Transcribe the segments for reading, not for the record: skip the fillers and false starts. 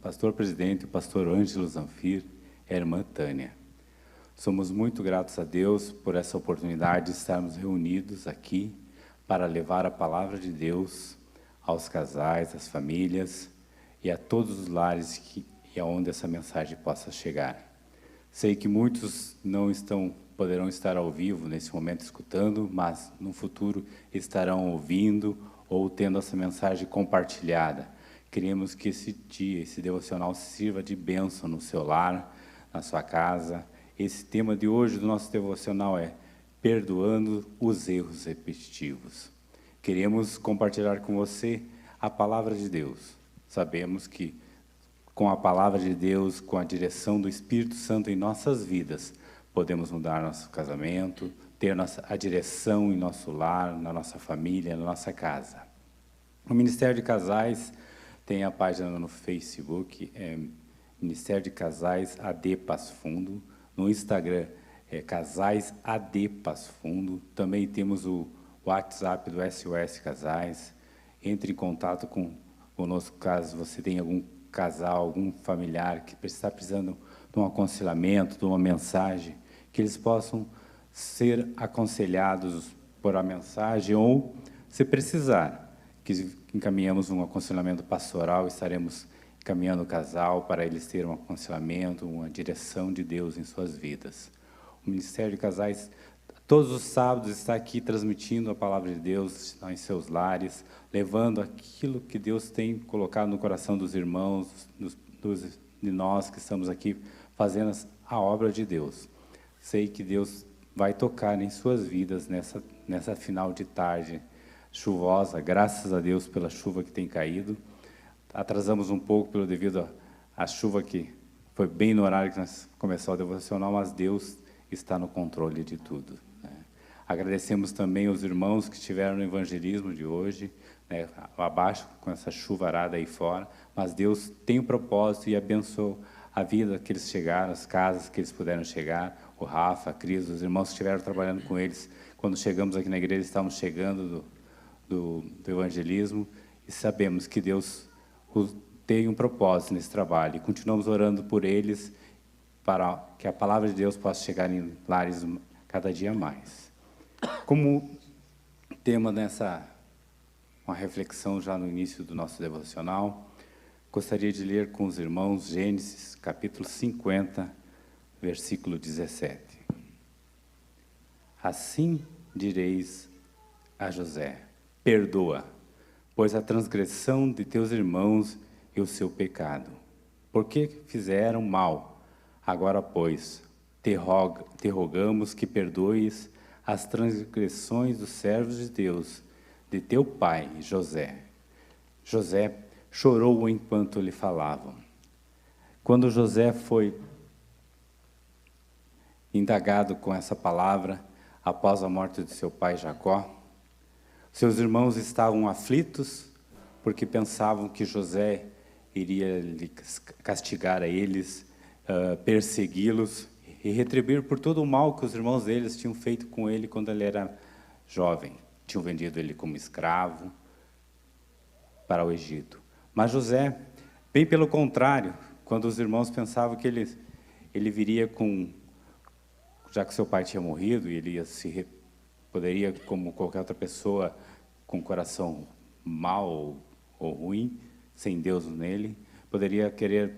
pastor presidente, o pastor Ângelo Zanfir e a irmã Tânia. Somos muito gratos a Deus por essa oportunidade de estarmos reunidos aqui para levar a palavra de Deus aos casais, às famílias e a todos os lares e aonde essa mensagem possa chegar. Sei que muitos poderão estar ao vivo nesse momento escutando, mas no futuro estarão ouvindo ou tendo essa mensagem compartilhada. Queremos que esse dia, esse devocional sirva de bênção no seu lar, na sua casa. Esse tema de hoje do nosso devocional é perdoando os erros repetitivos. Queremos compartilhar com você a palavra de Deus. Sabemos que com a palavra de Deus, com a direção do Espírito Santo em nossas vidas, podemos mudar nosso casamento, ter a direção em nosso lar, na nossa família, na nossa casa. O Ministério de Casais tem a página no Facebook, Ministério de Casais AD Passo Fundo. No Instagram é Casais AD Passo Fundo. Também temos o WhatsApp do SOS Casais. Entre em contato conosco caso você tenha algum casal, algum familiar que está precisando de um aconselhamento, de uma mensagem, que eles possam ser aconselhados por a mensagem ou, se precisar, que encaminhamos um aconselhamento pastoral, estaremos encaminhando o casal para eles terem um aconselhamento, uma direção de Deus em suas vidas. O Ministério de Casais, todos os sábados, está aqui transmitindo a palavra de Deus em seus lares, levando aquilo que Deus tem colocado no coração dos irmãos, de nós que estamos aqui fazendo a obra de Deus. Sei que Deus vai tocar em suas vidas nessa final de tarde chuvosa, graças a Deus pela chuva que tem caído. Atrasamos um pouco devido à chuva que foi bem no horário que nós começamos o devocional, mas Deus está no controle de tudo. Agradecemos também os irmãos que estiveram no evangelismo de hoje, abaixo com essa chuvarada aí fora, mas Deus tem um propósito e abençoou a vida que eles chegaram, as casas que eles puderam chegar, o Rafa, a Cris, os irmãos que estiveram trabalhando com eles. Quando chegamos aqui na igreja, estávamos chegando do evangelismo e sabemos que Deus tem um propósito nesse trabalho e continuamos orando por eles para que a palavra de Deus possa chegar em lares cada dia mais. Como tema uma reflexão já no início do nosso devocional, gostaria de ler com os irmãos Gênesis, capítulo 50, versículo 17. Assim direis a José: perdoa, pois a transgressão de teus irmãos e o seu pecado, porque fizeram mal. Agora, pois, te rogamos que perdoes as transgressões dos servos de Deus, de teu pai José. José chorou enquanto lhe falavam. Quando José foi indagado com essa palavra, após a morte de seu pai Jacó, seus irmãos estavam aflitos, porque pensavam que José iria castigar a eles, persegui-los e retribuir por todo o mal que os irmãos deles tinham feito com ele quando ele era jovem. Tinham vendido ele como escravo para o Egito. Mas José, bem pelo contrário, quando os irmãos pensavam que ele viria já que seu pai tinha morrido, e ele poderia, como qualquer outra pessoa, com coração mau ou ruim, sem Deus nele, poderia querer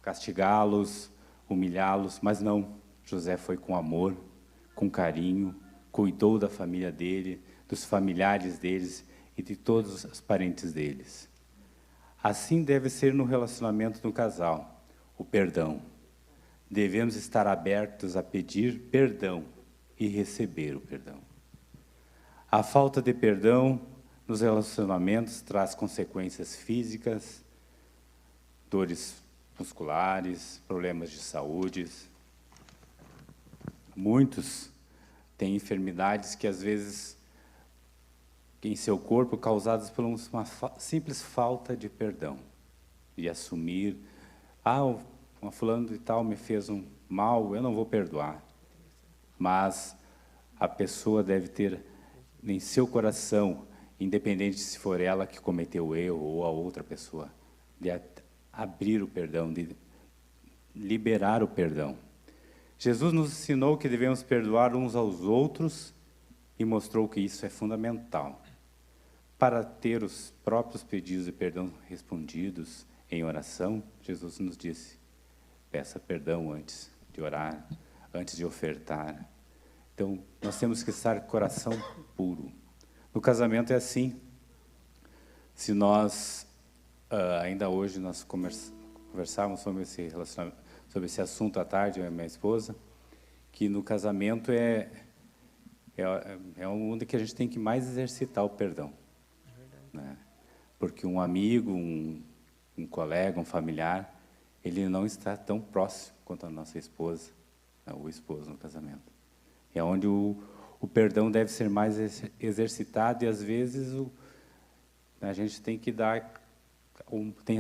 castigá-los, humilhá-los, mas não. José foi com amor, com carinho, cuidou da família dele, dos familiares deles e de todos os parentes deles. Assim deve ser no relacionamento do casal, o perdão. Devemos estar abertos a pedir perdão e receber o perdão. A falta de perdão nos relacionamentos traz consequências físicas, dores musculares, problemas de saúde. Muitos têm enfermidades que, às vezes, em seu corpo, causadas por uma simples falta de perdão. E assumir, uma fulano de tal me fez um mal, eu não vou perdoar. Mas a pessoa deve ter em seu coração, independente se for ela que cometeu o erro ou a outra pessoa, de abrir o perdão, de liberar o perdão. Jesus nos ensinou que devemos perdoar uns aos outros e mostrou que isso é fundamental. Para ter os próprios pedidos de perdão respondidos em oração, Jesus nos disse: peça perdão antes de orar, antes de ofertar. Então, nós temos que estar com o coração puro. No casamento é assim. Se nós, ainda hoje, nós conversávamos sobre esse relacionamento, sobre esse assunto à tarde, eu e minha esposa, que no casamento é onde que a gente tem que mais exercitar o perdão. Né? Porque um amigo, um colega, um familiar, ele não está tão próximo quanto a nossa esposa, o esposo no casamento. É onde o perdão deve ser mais exercitado e, às vezes, a gente tem que dar,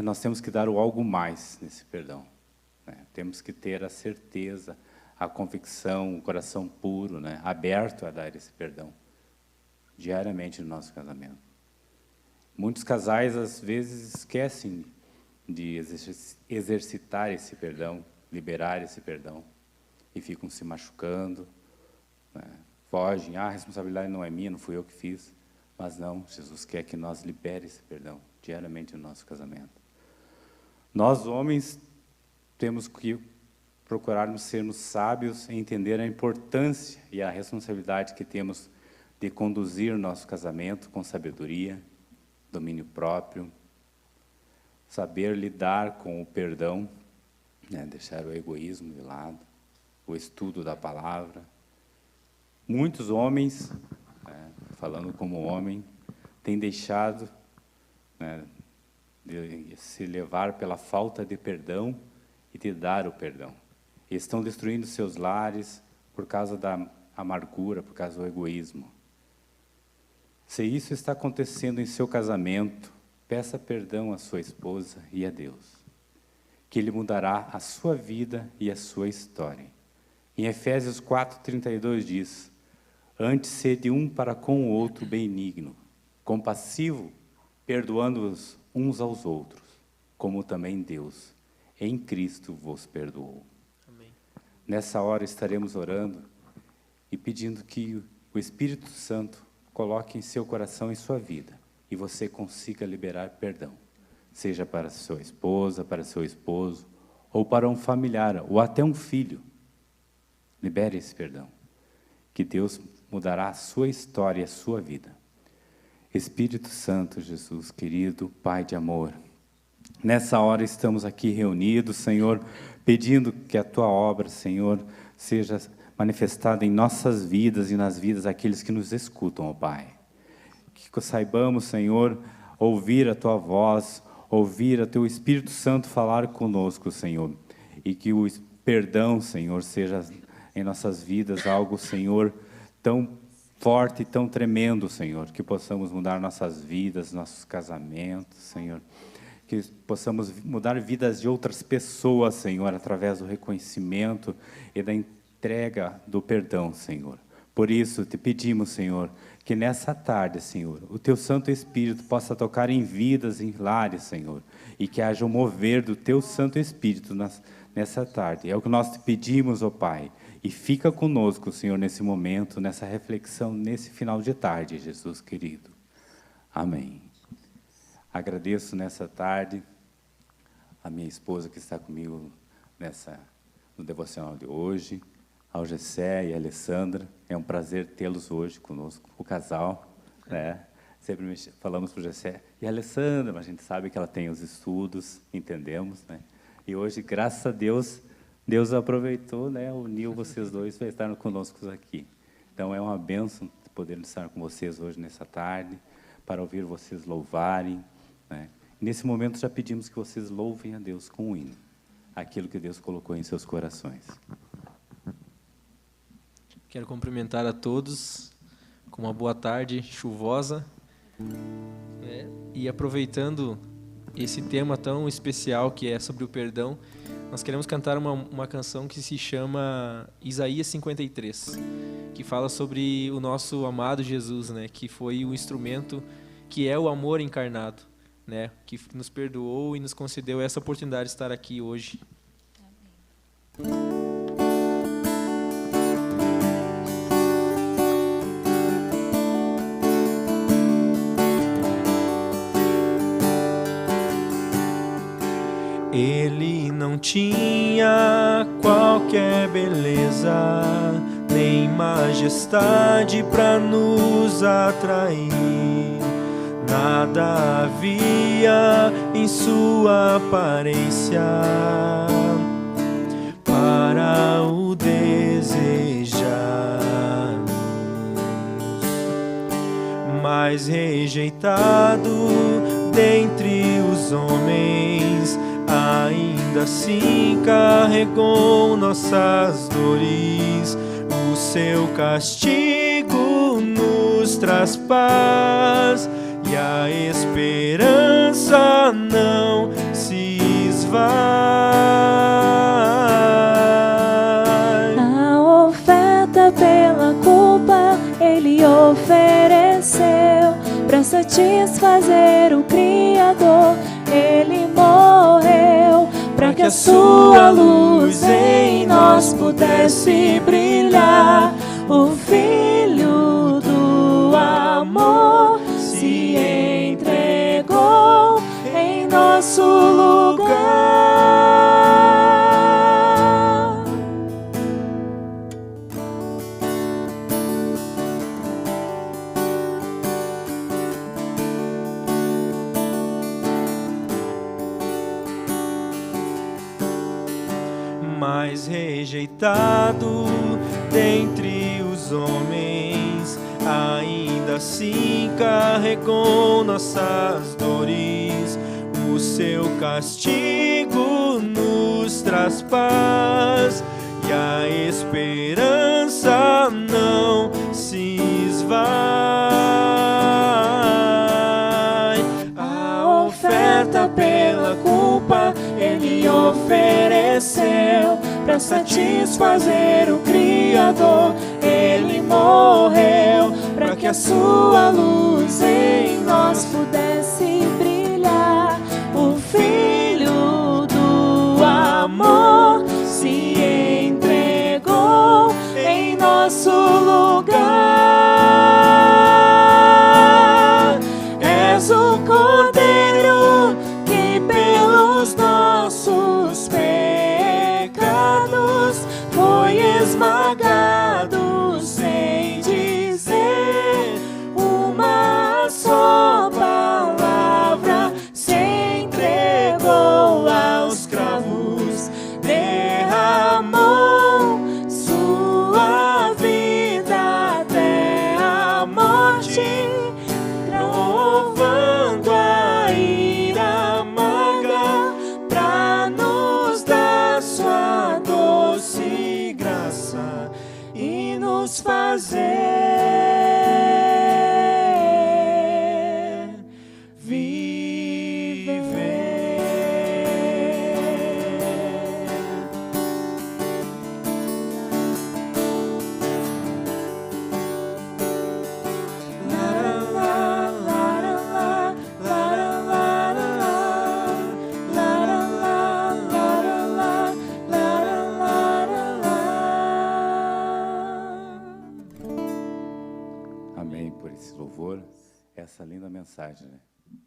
nós temos que dar o algo mais nesse perdão. Né? Temos que ter a certeza, a convicção, o coração puro, né? Aberto a dar esse perdão diariamente no nosso casamento. Muitos casais, às vezes, esquecem de exercitar esse perdão, liberar esse perdão, e ficam se machucando, né? Fogem, a responsabilidade não é minha, não fui eu que fiz. Mas não, Jesus quer que nós libere esse perdão diariamente no nosso casamento. Nós, homens, temos que procurarmos sermos sábios e entender a importância e a responsabilidade que temos de conduzir o nosso casamento com sabedoria, domínio próprio, saber lidar com o perdão, né? Deixar o egoísmo de lado, o estudo da palavra. Muitos homens, falando como homem, têm deixado, né, de se levar pela falta de perdão e de dar o perdão. Eles estão destruindo seus lares por causa da amargura, por causa do egoísmo. Se isso está acontecendo em seu casamento, peça perdão à sua esposa e a Deus, que Ele mudará a sua vida e a sua história. Em Efésios 4:32 diz: antes sede um para com o outro benigno, compassivo, perdoando-os uns aos outros, como também Deus, em Cristo, vos perdoou. Amém. Nessa hora estaremos orando e pedindo que o Espírito Santo coloque em seu coração e sua vida, e você consiga liberar perdão, seja para sua esposa, para seu esposo, ou para um familiar, ou até um filho. Libere esse perdão, que Deus mudará a sua história e a sua vida. Espírito Santo, Jesus, querido Pai de amor, nessa hora estamos aqui reunidos, Senhor, pedindo que a Tua obra, Senhor, seja manifestada em nossas vidas e nas vidas daqueles que nos escutam, ó Pai. Que saibamos, Senhor, ouvir a Tua voz, ouvir a Teu Espírito Santo falar conosco, Senhor, e que o perdão, Senhor, seja em nossas vidas algo, Senhor, tão forte e tão tremendo, Senhor, que possamos mudar nossas vidas, nossos casamentos, Senhor, que possamos mudar vidas de outras pessoas, Senhor, através do reconhecimento e da entrega do perdão, Senhor. Por isso, te pedimos, Senhor, que nessa tarde, Senhor, o Teu Santo Espírito possa tocar em vidas, em lares, Senhor, e que haja um mover do Teu Santo Espírito nessa tarde. É o que nós te pedimos, ó Pai. E fica conosco, Senhor, nesse momento, nessa reflexão, nesse final de tarde, Jesus querido. Amém. Agradeço nessa tarde a minha esposa que está comigo no devocional de hoje, ao Gessé e a Alessandra. É um prazer tê-los hoje conosco, o casal, né? Sempre falamos para o Gessé, e a Alessandra, mas a gente sabe que ela tem os estudos, entendemos, né? E hoje, graças a Deus, Deus aproveitou, né, uniu vocês dois para estar conosco aqui. Então, é uma bênção poder estar com vocês hoje, nessa tarde, para ouvir vocês louvarem, né? Nesse momento, já pedimos que vocês louvem a Deus com o hino, aquilo que Deus colocou em seus corações. Quero cumprimentar a todos com uma boa tarde chuvosa. E aproveitando esse tema tão especial que é sobre o perdão, nós queremos cantar uma canção que se chama Isaías 53, que fala sobre o nosso amado Jesus, né, que foi o instrumento que é o amor encarnado, né, que nos perdoou e nos concedeu essa oportunidade de estar aqui hoje. Ele não tinha qualquer beleza, nem majestade para nos atrair. Nada havia em sua aparência para o desejarmos, mas rejeitado dentre os homens, ainda assim carregou nossas dores. O seu castigo nos traz paz, e a esperança não se esvai. A oferta pela culpa Ele ofereceu para satisfazer o Criador. Ele morreu para que a sua luz em nós pudesse brilhar. O Filho do amor se entregou em nosso lugar. Mas rejeitado dentre os homens, ainda assim carregou nossas dores. O seu castigo nos traz paz, e a esperança não se esvai. A oferta pela culpa Ele ofereceu para satisfazer o Criador. Ele morreu para que a sua luz em nós pudesse brilhar. O Filho do amor se entregou em nosso lugar. És o Cordeiro que pelos nossos pecados foi esmagado, sem dizer uma só palavra. Se entregou aos cravos, derramou sua vida até a morte, provando a ira amarga pra nos dar sua doce graça e nos fazer Amém por esse louvor, essa linda mensagem, né?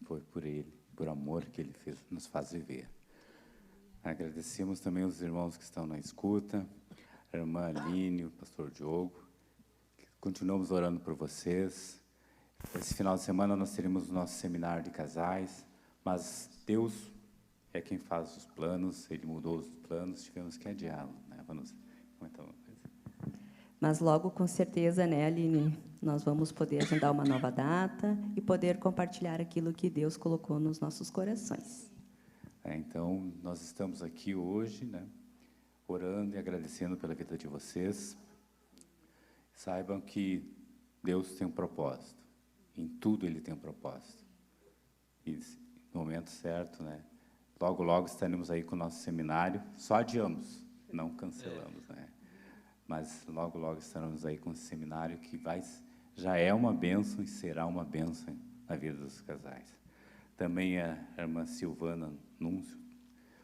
Foi por Ele, por amor que Ele fez, nos faz viver. Agradecemos também os irmãos que estão na escuta, a irmã Aline, o pastor Diogo. Continuamos orando por vocês. Esse final de semana nós teremos o nosso seminário de casais, mas Deus é quem faz os planos, Ele mudou os planos, tivemos que adiá-lo, né? Vamos comentar uma coisa. Mas logo, com certeza, né, Aline, nós vamos poder agendar uma nova data e poder compartilhar aquilo que Deus colocou nos nossos corações. Então, nós estamos aqui hoje, né, orando e agradecendo pela vida de vocês. Saibam que Deus tem um propósito. Em tudo Ele tem um propósito. E no momento certo, né, logo, logo estaremos aí com o nosso seminário. Só adiamos, não cancelamos, né? Mas logo, logo estaremos aí com esse seminário que já é uma bênção e será uma bênção na vida dos casais. Também a irmã Silvana Núncio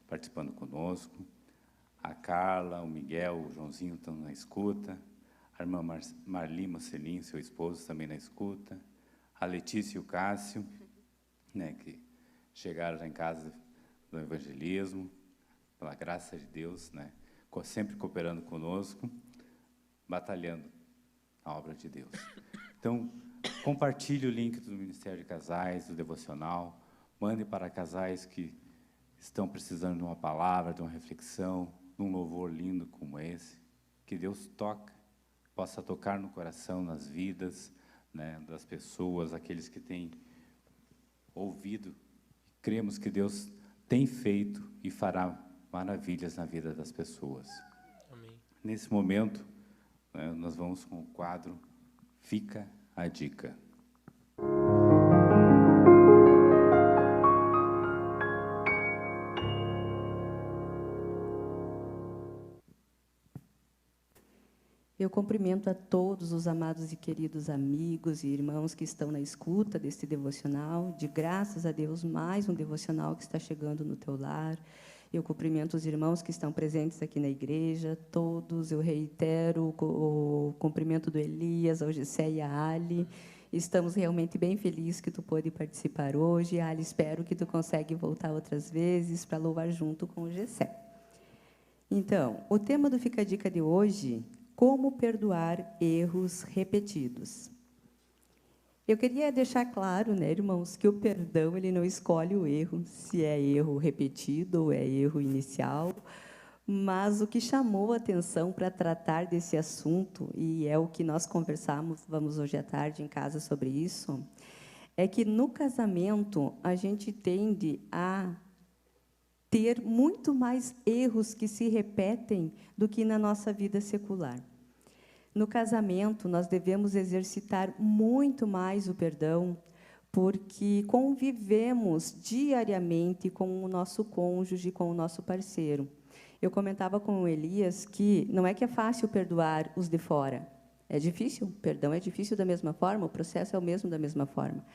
participando conosco. A Carla, o Miguel, o Joãozinho estão na escuta. A irmã Marli Marcelinho, seu esposo, também na escuta. A Letícia e o Cássio, né, que chegaram já em casa do evangelismo, pela graça de Deus, né, sempre cooperando conosco, batalhando a obra de Deus. Então, compartilhe o link do Ministério de Casais, do Devocional, mande para casais que estão precisando de uma palavra, de uma reflexão, de um louvor lindo como esse, que Deus possa tocar no coração, nas vidas, né, das pessoas, aqueles que têm ouvido. Cremos que Deus tem feito e fará maravilhas na vida das pessoas. Amém. Nesse momento, né, nós vamos com o quadro Fica a Dica. Eu cumprimento a todos os amados e queridos amigos e irmãos que estão na escuta deste devocional. De graças a Deus, mais um devocional que está chegando no teu lar. Eu cumprimento os irmãos que estão presentes aqui na igreja, todos. Eu reitero o cumprimento do Elias, ao Gessé e a Ali. Estamos realmente bem felizes que tu pôde participar hoje. Ali, espero que tu consiga voltar outras vezes para louvar junto com o Gessé. Então, o tema do Fica a Dica de hoje: como perdoar erros repetidos. Eu queria deixar claro, né, irmãos, que o perdão ele não escolhe o erro, se é erro repetido ou é erro inicial, mas o que chamou a atenção para tratar desse assunto, e é o que nós vamos hoje à tarde em casa sobre isso, é que no casamento a gente tende a ter muito mais erros que se repetem do que na nossa vida secular. No casamento, nós devemos exercitar muito mais o perdão, porque convivemos diariamente com o nosso cônjuge, com o nosso parceiro. Eu comentava com o Elias que não é que é fácil perdoar os de fora. É difícil, perdão é difícil da mesma forma, o processo é o mesmo da mesma forma.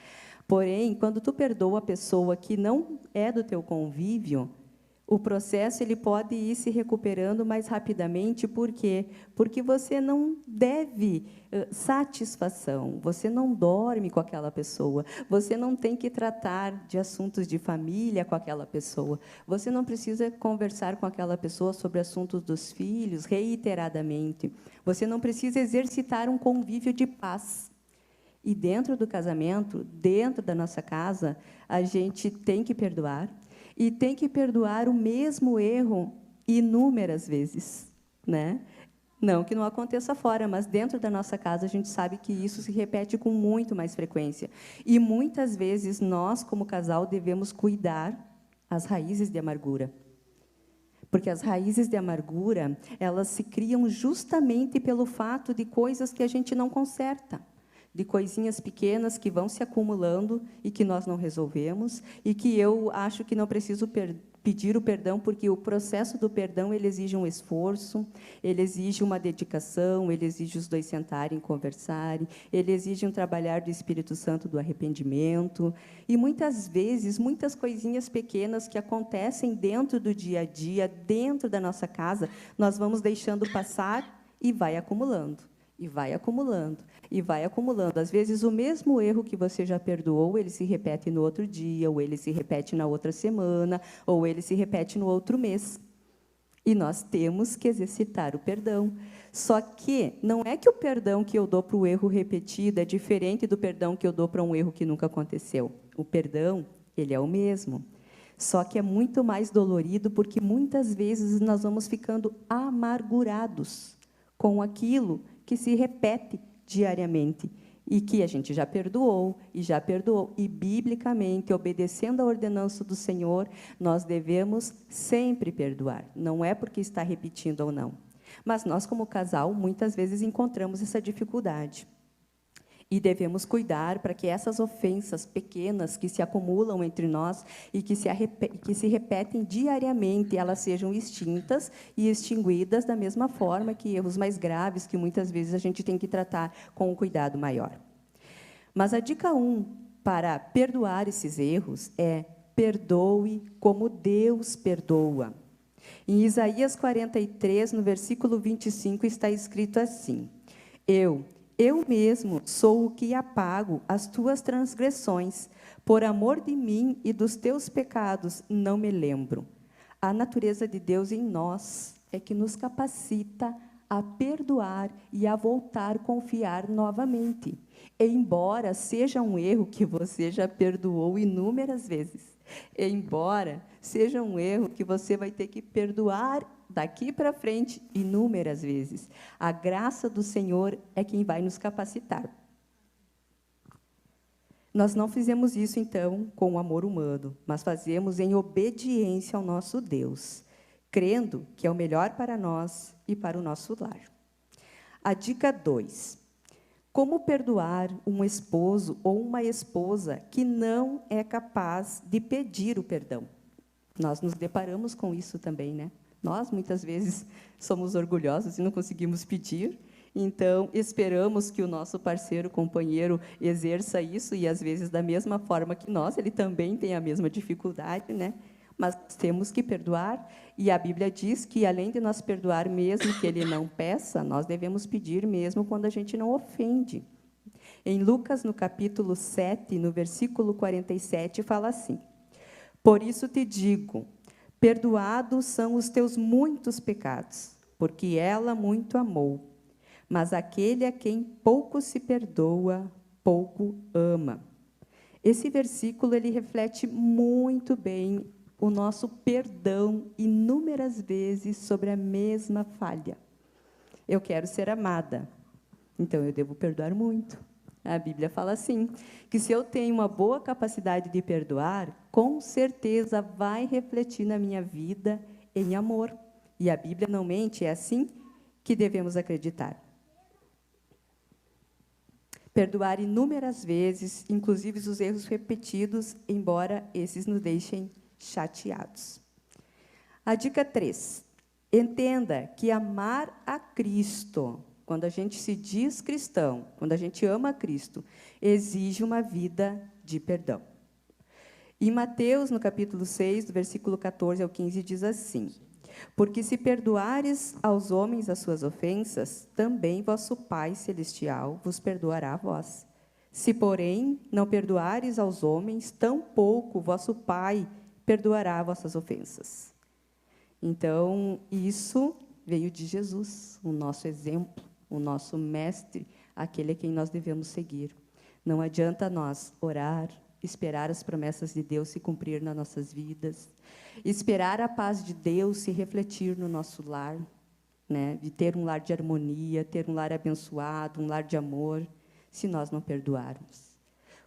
Porém, quando tu perdoa a pessoa que não é do teu convívio, o processo ele pode ir se recuperando mais rapidamente. Por quê? Porque você não deve satisfação, você não dorme com aquela pessoa, você não tem que tratar de assuntos de família com aquela pessoa, você não precisa conversar com aquela pessoa sobre assuntos dos filhos reiteradamente, você não precisa exercitar um convívio de paz. E dentro do casamento, dentro da nossa casa, a gente tem que perdoar, e tem que perdoar o mesmo erro inúmeras vezes, né? Não que não aconteça fora, mas dentro da nossa casa a gente sabe que isso se repete com muito mais frequência. E muitas vezes nós, como casal, devemos cuidar as raízes de amargura. Porque as raízes de amargura, elas se criam justamente pelo fato de coisas que a gente não conserta, de coisinhas pequenas que vão se acumulando e que nós não resolvemos, e que eu acho que não preciso pedir o perdão, porque o processo do perdão ele exige um esforço, ele exige uma dedicação, ele exige os dois sentarem e conversarem, ele exige um trabalhar do Espírito Santo do arrependimento, e muitas vezes, muitas coisinhas pequenas que acontecem dentro do dia a dia, dentro da nossa casa, nós vamos deixando passar e vai acumulando. E vai acumulando, e vai acumulando. Às vezes, o mesmo erro que você já perdoou, ele se repete no outro dia, ou ele se repete na outra semana, ou ele se repete no outro mês. E nós temos que exercitar o perdão. Só que não é que o perdão que eu dou para o erro repetido é diferente do perdão que eu dou para um erro que nunca aconteceu. O perdão, ele é o mesmo. Só que é muito mais dolorido, porque muitas vezes nós vamos ficando amargurados com aquilo que se repete diariamente, e que a gente já perdoou, e biblicamente, obedecendo a ordenança do Senhor, nós devemos sempre perdoar, não é porque está repetindo ou não. Mas nós, como casal, muitas vezes encontramos essa dificuldade. E devemos cuidar para que essas ofensas pequenas que se acumulam entre nós e que se repetem diariamente, elas sejam extintas e extinguidas da mesma forma que erros mais graves, que muitas vezes a gente tem que tratar com um cuidado maior. Mas a dica 1 para perdoar esses erros é: perdoe como Deus perdoa. Em Isaías 43, no versículo 25, está escrito assim: Eu mesmo sou o que apago as tuas transgressões, por amor de mim e dos teus pecados não me lembro. A natureza de Deus em nós é que nos capacita a perdoar e a voltar a confiar novamente. Embora seja um erro que você já perdoou inúmeras vezes, embora seja um erro que você vai ter que perdoar daqui para frente inúmeras vezes, a graça do Senhor é quem vai nos capacitar. Nós não fizemos isso, então, com o amor humano, mas fazemos em obediência ao nosso Deus, crendo que é o melhor para nós e para o nosso lar. A dica 2. Como perdoar um esposo ou uma esposa que não é capaz de pedir o perdão? Nós nos deparamos com isso também, né? Nós, muitas vezes, somos orgulhosos e não conseguimos pedir, então, esperamos que o nosso parceiro, companheiro, exerça isso, e, às vezes, da mesma forma que nós, ele também tem a mesma dificuldade, né? Mas temos que perdoar, e a Bíblia diz que, além de nós perdoar mesmo que ele não peça, nós devemos pedir mesmo quando a gente não ofende. Em Lucas, no capítulo 7, no versículo 47, fala assim: Por isso te digo, perdoados são os teus muitos pecados, porque ela muito amou. Mas aquele a quem pouco se perdoa, pouco ama. Esse versículo ele reflete muito bem o nosso perdão inúmeras vezes sobre a mesma falha. Eu quero ser amada, então eu devo perdoar muito. A Bíblia fala assim, que se eu tenho uma boa capacidade de perdoar, com certeza vai refletir na minha vida em amor. E a Bíblia não mente, é assim que devemos acreditar. Perdoar inúmeras vezes, inclusive os erros repetidos, embora esses nos deixem chateados. A dica 3. Entenda que amar a Cristo, quando a gente se diz cristão, quando a gente ama a Cristo, exige uma vida de perdão. Em Mateus, no capítulo 6, do versículo 14 ao 15, diz assim: Porque se perdoares aos homens as suas ofensas, também vosso Pai Celestial vos perdoará a vós. Se, porém, não perdoares aos homens, tampouco vosso Pai perdoará vossas ofensas. Então, isso veio de Jesus, o nosso exemplo, o nosso mestre, aquele a quem nós devemos seguir. Não adianta nós orar, esperar as promessas de Deus se cumprir nas nossas vidas, esperar a paz de Deus se refletir no nosso lar, né? De ter um lar de harmonia, ter um lar abençoado, um lar de amor, se nós não perdoarmos.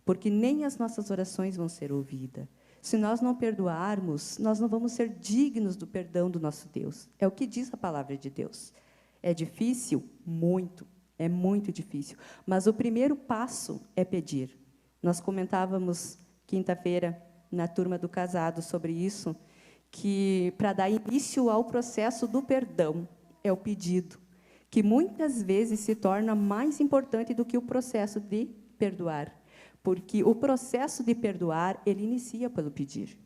Porque nem as nossas orações vão ser ouvidas. Se nós não perdoarmos, nós não vamos ser dignos do perdão do nosso Deus. É o que diz a palavra de Deus. É difícil? Muito. É muito difícil. Mas o primeiro passo é pedir. Nós comentávamos quinta-feira na turma do casado sobre isso, que para dar início ao processo do perdão é o pedido, que muitas vezes se torna mais importante do que o processo de perdoar, porque o processo de perdoar, ele inicia pelo pedir.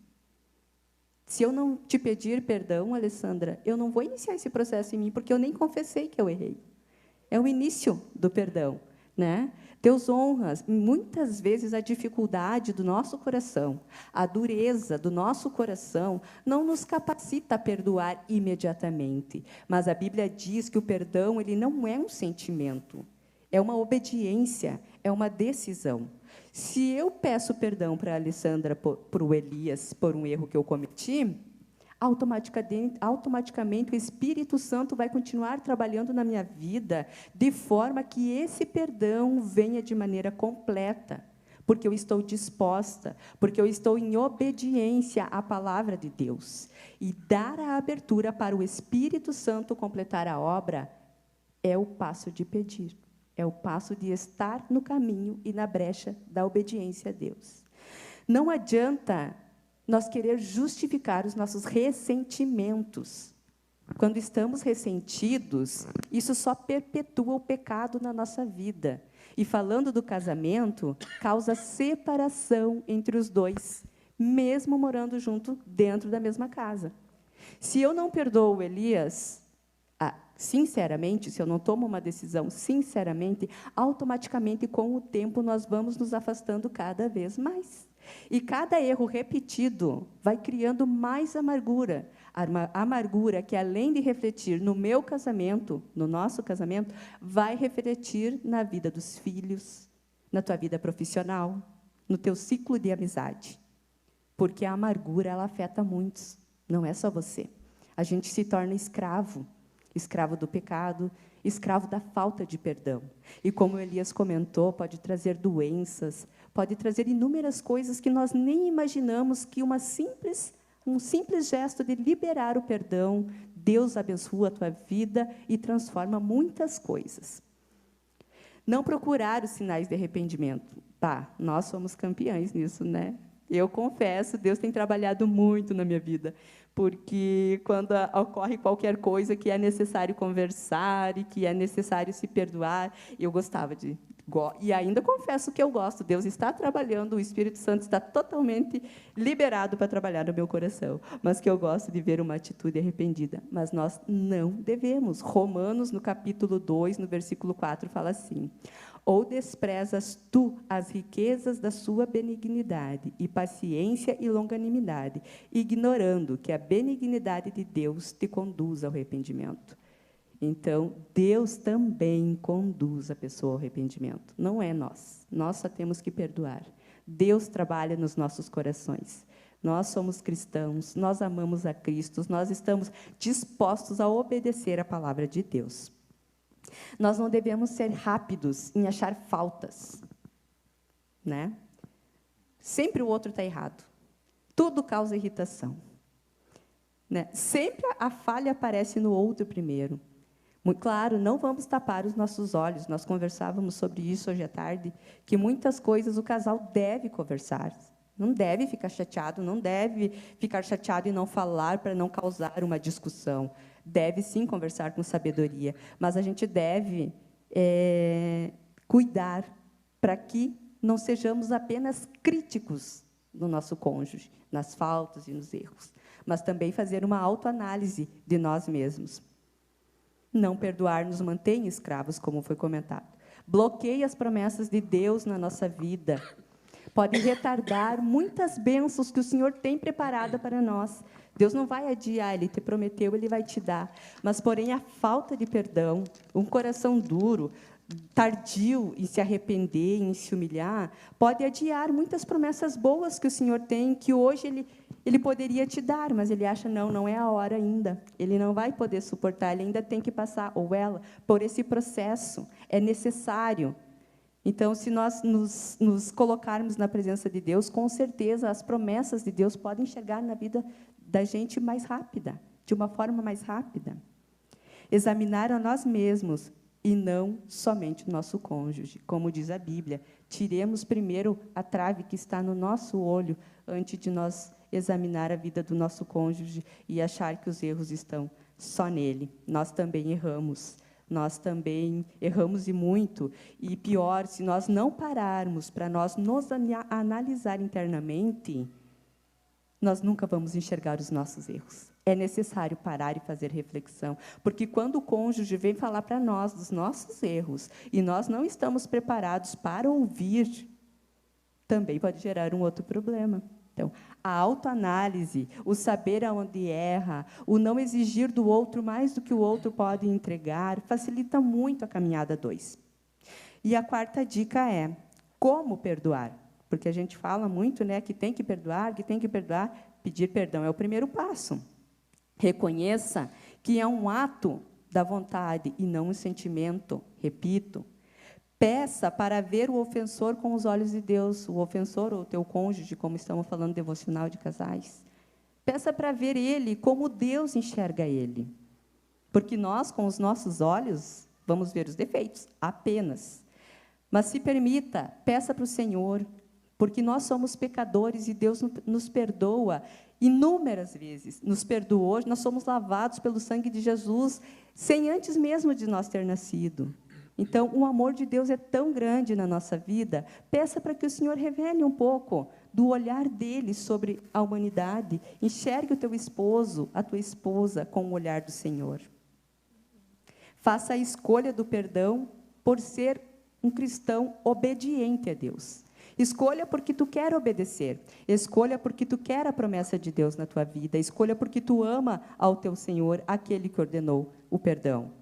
Se eu não te pedir perdão, Alessandra, eu não vou iniciar esse processo em mim, porque eu nem confessei que eu errei. É o início do perdão, né? Deus honra, muitas vezes, a dificuldade do nosso coração, a dureza do nosso coração, não nos capacita a perdoar imediatamente. Mas a Bíblia diz que o perdão ele não é um sentimento, é uma obediência, é uma decisão. Se eu peço perdão para a Alessandra, para o Elias, por um erro que eu cometi, automaticamente o Espírito Santo vai continuar trabalhando na minha vida, de forma que esse perdão venha de maneira completa, porque eu estou disposta, porque eu estou em obediência à palavra de Deus. E dar a abertura para o Espírito Santo completar a obra é o passo de pedir, é o passo de estar no caminho e na brecha da obediência a Deus. Não adianta nós querer justificar os nossos ressentimentos. Quando estamos ressentidos, isso só perpetua o pecado na nossa vida. E falando do casamento, causa separação entre os dois, mesmo morando junto dentro da mesma casa. Se eu não perdoo Elias, sinceramente, se eu não tomo uma decisão sinceramente, automaticamente, com o tempo, nós vamos nos afastando cada vez mais. E cada erro repetido vai criando mais amargura. Amargura que, além de refletir no meu casamento, no nosso casamento, vai refletir na vida dos filhos, na tua vida profissional, no teu ciclo de amizade. Porque a amargura, ela afeta muitos, não é só você. A gente se torna escravo do pecado, escravo da falta de perdão. E como Elias comentou, pode trazer doenças, pode trazer inúmeras coisas que nós nem imaginamos que um simples gesto de liberar o perdão, Deus abençoa a tua vida e transforma muitas coisas. Não procurar os sinais de arrependimento. Nós somos campeões nisso, né? Eu confesso, Deus tem trabalhado muito na minha vida, porque quando ocorre qualquer coisa que é necessário conversar e que é necessário se perdoar, eu gostava de... E ainda confesso que eu gosto. Deus está trabalhando, o Espírito Santo está totalmente liberado para trabalhar no meu coração, mas que eu gosto de ver uma atitude arrependida. Mas nós não devemos. Romanos, no capítulo 2, no versículo 4, fala assim: ou desprezas tu as riquezas da sua benignidade e paciência e longanimidade, ignorando que a benignidade de Deus te conduz ao arrependimento. Então, Deus também conduz a pessoa ao arrependimento. Não é nós. Nós só temos que perdoar. Deus trabalha nos nossos corações. Nós somos cristãos, nós amamos a Cristo, nós estamos dispostos a obedecer a palavra de Deus. Nós não devemos ser rápidos em achar faltas, né? Sempre o outro está errado. Tudo causa irritação, né? Sempre a falha aparece no outro primeiro. Muito claro, não vamos tapar os nossos olhos. Nós conversávamos sobre isso hoje à tarde, que muitas coisas o casal deve conversar. Não deve ficar chateado, não deve ficar chateado e não falar para não causar uma discussão. Deve, sim, conversar com sabedoria, mas a gente deve cuidar para que não sejamos apenas críticos do nosso cônjuge, nas faltas e nos erros, mas também fazer uma autoanálise de nós mesmos. Não perdoar nos mantém escravos, como foi comentado. Bloqueia as promessas de Deus na nossa vida. Pode retardar muitas bênçãos que o Senhor tem preparada para nós. Deus não vai adiar, Ele te prometeu, Ele vai te dar. Mas, porém, a falta de perdão, um coração duro, tardio em se arrepender, em se humilhar, pode adiar muitas promessas boas que o Senhor tem, que hoje Ele poderia te dar, mas Ele acha, não é a hora ainda. Ele não vai poder suportar, Ele ainda tem que passar, ou ela, por esse processo. É necessário. Então, se nós nos colocarmos na presença de Deus, com certeza as promessas de Deus podem chegar na vida da gente mais rápida, de uma forma mais rápida. Examinar a nós mesmos e não somente o nosso cônjuge. Como diz a Bíblia, tiremos primeiro a trave que está no nosso olho, antes de nós examinar a vida do nosso cônjuge e achar que os erros estão só nele. Nós também erramos. Nós também erramos e muito. E pior, se nós não pararmos para nós nos analisar internamente, nós nunca vamos enxergar os nossos erros. É necessário parar e fazer reflexão, porque quando o cônjuge vem falar para nós dos nossos erros e nós não estamos preparados para ouvir, também pode gerar um outro problema. Então, a autoanálise, o saber aonde erra, o não exigir do outro mais do que o outro pode entregar, facilita muito a caminhada 2. E a quarta dica é como perdoar. Porque a gente fala muito, né, que tem que perdoar, pedir perdão é o primeiro passo. Reconheça que é um ato da vontade e não um sentimento. Repito, peça para ver o ofensor com os olhos de Deus, o ofensor ou o teu cônjuge, como estamos falando devocional de casais. Peça para ver ele como Deus enxerga ele. Porque nós, com os nossos olhos, vamos ver os defeitos, apenas. Mas se permita, peça para o Senhor, porque nós somos pecadores e Deus nos perdoa inúmeras vezes. Nos perdoou, nós somos lavados pelo sangue de Jesus, sem antes mesmo de nós ter nascido. Então, o amor de Deus é tão grande na nossa vida, peça para que o Senhor revele um pouco do olhar dele sobre a humanidade. Enxergue o teu esposo, a tua esposa, com o olhar do Senhor. Faça a escolha do perdão por ser um cristão obediente a Deus. Escolha porque tu quer obedecer. Escolha porque tu quer a promessa de Deus na tua vida. Escolha porque tu ama ao teu Senhor, aquele que ordenou o perdão.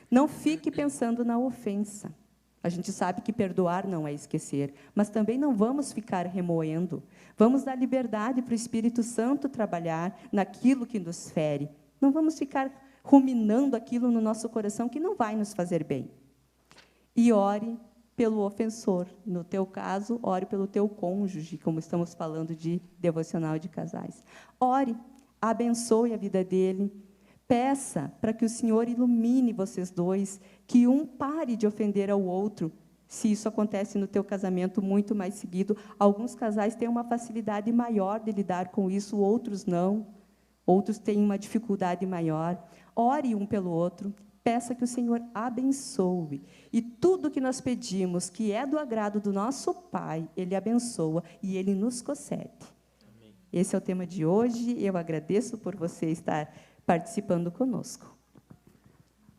Não fique pensando na ofensa. A gente sabe que perdoar não é esquecer, mas também não vamos ficar remoendo. Vamos dar liberdade para o Espírito Santo trabalhar naquilo que nos fere. Não vamos ficar ruminando aquilo no nosso coração que não vai nos fazer bem. E ore pelo ofensor. No teu caso, ore pelo teu cônjuge, como estamos falando de devocional de casais. Ore, abençoe a vida dele. Peça para que o Senhor ilumine vocês dois, que um pare de ofender ao outro. Se isso acontece no teu casamento muito mais seguido, alguns casais têm uma facilidade maior de lidar com isso, outros não. Outros têm uma dificuldade maior. Ore um pelo outro, peça que o Senhor abençoe. E tudo que nós pedimos, que é do agrado do nosso Pai, Ele abençoa e Ele nos concede. Amém. Esse é o tema de hoje. Eu agradeço por você estar participando conosco.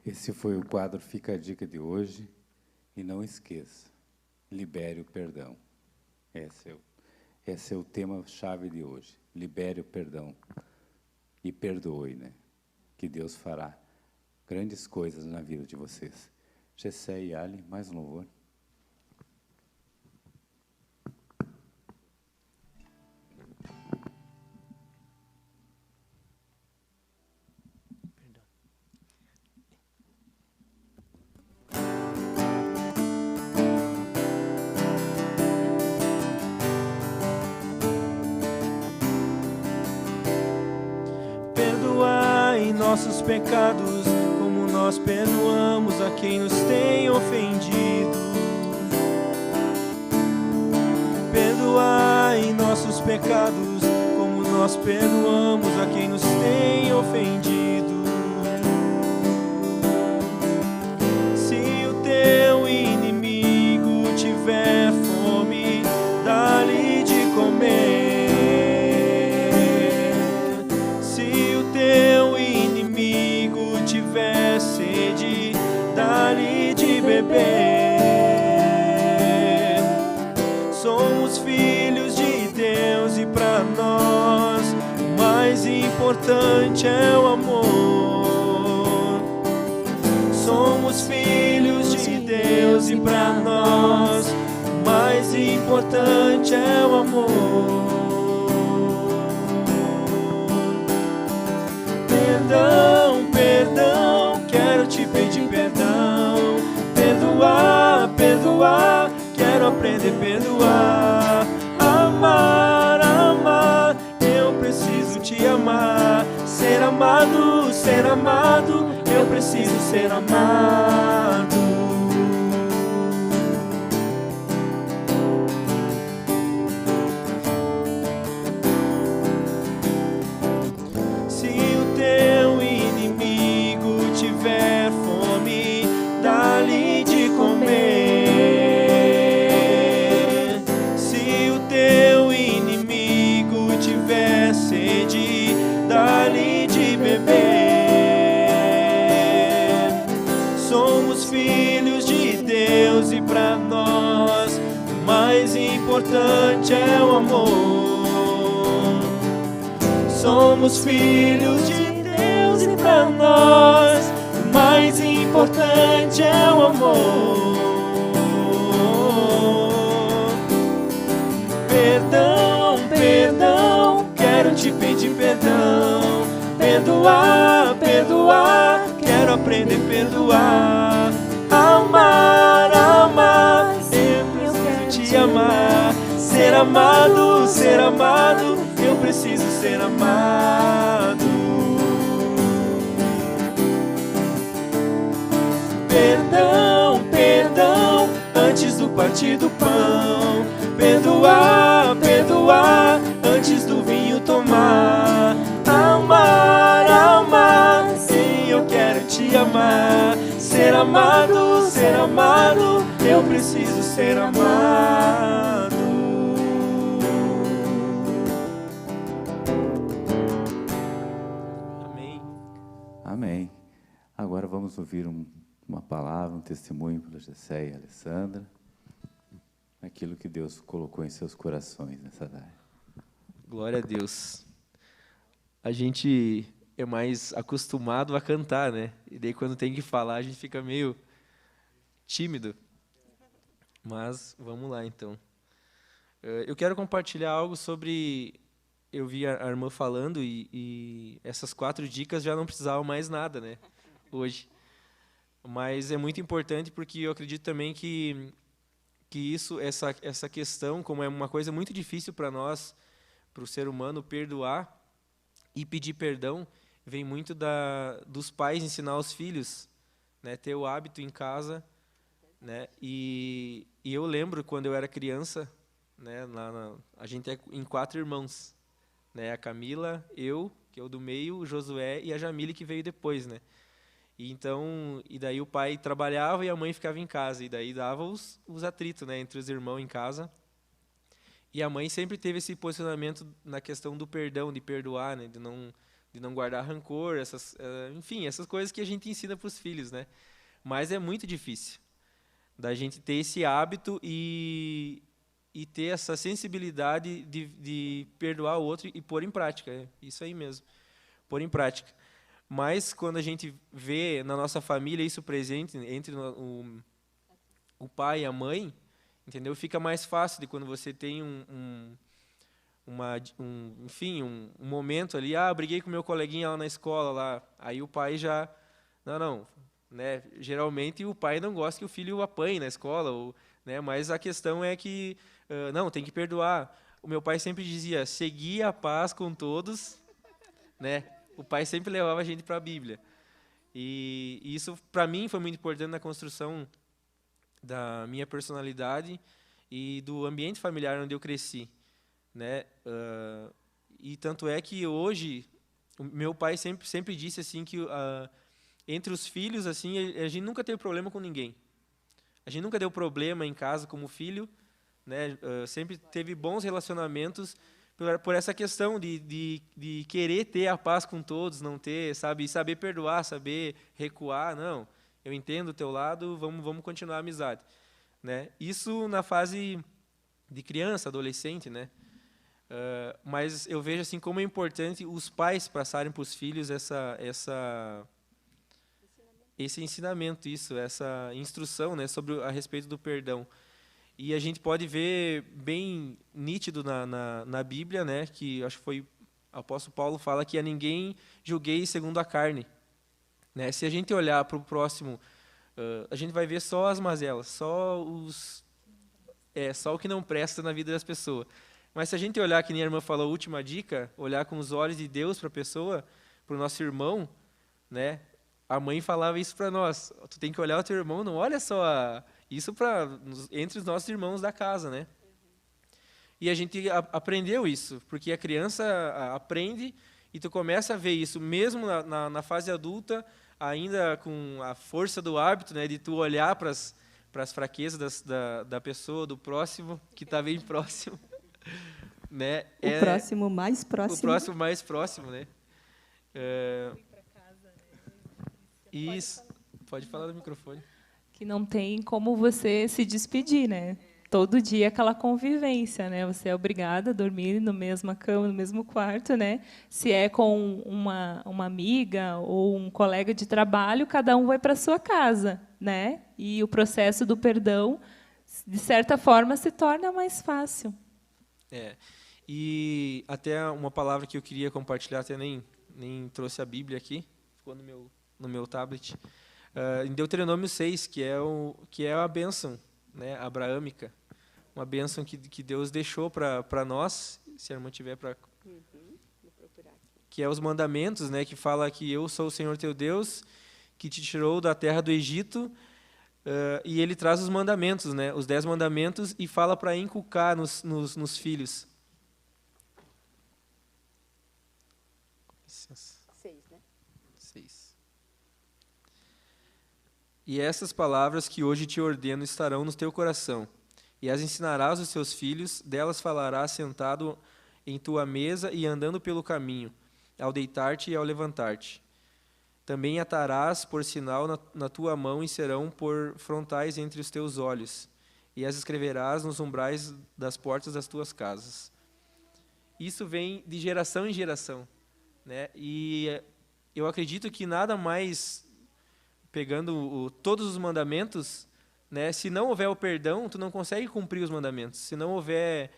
Esse foi o quadro Fica a Dica de hoje. E não esqueça, libere o perdão. Esse é o tema-chave de hoje. Libere o perdão. E perdoe, né? Que Deus fará grandes coisas na vida de vocês. Gessé e Ali, mais um louvor. Perdoai nossos pecados, como nós perdoamos a quem nos tem ofendido. Perdoai nossos pecados, como nós perdoamos a quem nos tem ofendido. Se o teu inimigo tiver fome, dá-lhe de comer. Tiver sede, dá-lhe de beber. Somos filhos de Deus e para nós o mais importante é o amor. Somos filhos de Deus e para nós o mais importante é o amor. Perdão, perdão, quero te pedir perdão. Perdoar, perdoar, quero aprender a perdoar. Amar, amar, eu preciso te amar. Ser amado, eu preciso ser amado. Dá-lhe de comer. Se o teu inimigo tiver sede, dá-lhe de beber. Somos filhos de Deus e para nós o mais importante é o amor. Somos filhos de Deus e para nós o mais importante é o amor. Perdão, perdão, quero te pedir perdão. Perdoar, perdoar, quero aprender a perdoar. Amar, amar, eu preciso te amar. Ser amado, eu preciso ser amado. Perdão, perdão, antes do partir do pão. Perdoar, perdoar, antes do vinho tomar. Amar, amar, sim, eu quero te te amar. Ser amado, eu preciso ser amado. Amém. Amém. Agora vamos ouvir uma palavra, um testemunho pela Gessé e Alessandra, aquilo que Deus colocou em seus corações nessa tarde. Glória a Deus. A gente é mais acostumado a cantar, né? E daí quando tem que falar, a gente fica meio tímido. Mas vamos lá, então. Eu quero compartilhar algo sobre... Eu vi a irmã falando e essas 4 dicas já não precisavam mais nada, né? Hoje. Mas é muito importante porque eu acredito também que essa questão, como é uma coisa muito difícil para nós, para o ser humano, perdoar e pedir perdão, vem muito dos pais ensinar os filhos, né? Ter o hábito em casa, né? E eu lembro quando eu era criança, né? A gente é em 4 irmãos, né? A Camila, eu, que é o do meio, o Josué e a Jamile, que veio depois, né? E daí o pai trabalhava e a mãe ficava em casa, e daí dava os atritos, né, entre os irmãos em casa. E a mãe sempre teve esse posicionamento na questão do perdão, de perdoar, né, de não guardar rancor, enfim, essas coisas que a gente ensina para os filhos, né? Mas é muito difícil da gente ter esse hábito e ter essa sensibilidade de perdoar o outro e pôr em prática. É isso aí mesmo, pôr em prática. Mas quando a gente vê na nossa família isso presente entre o pai e a mãe, entendeu? Fica mais fácil de quando você tem enfim, um momento ali, briguei com meu coleguinha lá na escola, lá. Aí o pai já, não, né? Geralmente o pai não gosta que o filho apanhe na escola, né? Mas a questão é que, não, tem que perdoar. O meu pai sempre dizia, seguir a paz com todos, né? O pai sempre levava a gente para a Bíblia. E isso, para mim, foi muito importante na construção da minha personalidade e do ambiente familiar onde eu cresci, né? E tanto é que hoje o meu pai sempre disse assim que entre os filhos assim a gente nunca teve problema com ninguém. A gente nunca deu problema em casa como filho, né? Sempre teve bons relacionamentos por essa questão de querer ter a paz com todos, não ter, sabe, e saber perdoar, saber recuar, não. Eu entendo o teu lado, vamos continuar a amizade, né? Isso na fase de criança, adolescente, né? Mas eu vejo assim como é importante os pais passarem para os filhos esse ensinamento, essa instrução, né, a respeito do perdão. E a gente pode ver bem nítido na Bíblia, né, que acho que foi o apóstolo Paulo fala que a ninguém julguei segundo a carne, né? Se a gente olhar para o próximo, a gente vai ver só as mazelas, só o que não presta na vida das pessoas. Mas se a gente olhar, que nem a irmã falou, a última dica, olhar com os olhos de Deus para a pessoa, para o nosso irmão, né? A mãe falava isso para nós. Tu tem que olhar o teu irmão, não olha só isso entre os nossos irmãos da casa, né? E a gente aprendeu isso, porque a criança aprende e tu começa a ver isso, mesmo na fase adulta, ainda com a força do hábito, né, de tu olhar para as fraquezas da pessoa, do próximo, que está bem próximo. Né? O próximo mais próximo. O próximo mais próximo, né? Isso. Pode falar no microfone. Que não tem como você se despedir, né? Todo dia aquela convivência, né? Você é obrigada a dormir na mesma cama, no mesmo quarto, né? Se é com uma amiga ou um colega de trabalho, cada um vai para a sua casa, né? E o processo do perdão, de certa forma, se torna mais fácil. E até uma palavra que eu queria compartilhar, até nem trouxe a Bíblia aqui, ficou no meu tablet. Em Deuteronômio 6, que é a bênção, né, abraâmica, uma bênção que Deus deixou para nós, se a irmã tiver para... Que é os mandamentos, né, que fala que eu sou o Senhor teu Deus, que te tirou da terra do Egito, e ele traz os mandamentos, né, os 10 mandamentos, e fala para inculcar nos filhos. 6, né? 6. E essas palavras que hoje te ordeno estarão no teu coração, e as ensinarás aos teus filhos, delas falarás sentado em tua mesa e andando pelo caminho, ao deitar-te e ao levantar-te. Também atarás por sinal na tua mão e serão por frontais entre os teus olhos, e as escreverás nos umbrais das portas das tuas casas. Isso vem de geração em geração, né? E eu acredito que nada mais, pegando todos os mandamentos, né? Se não houver o perdão, tu não consegue cumprir os mandamentos. Se não houver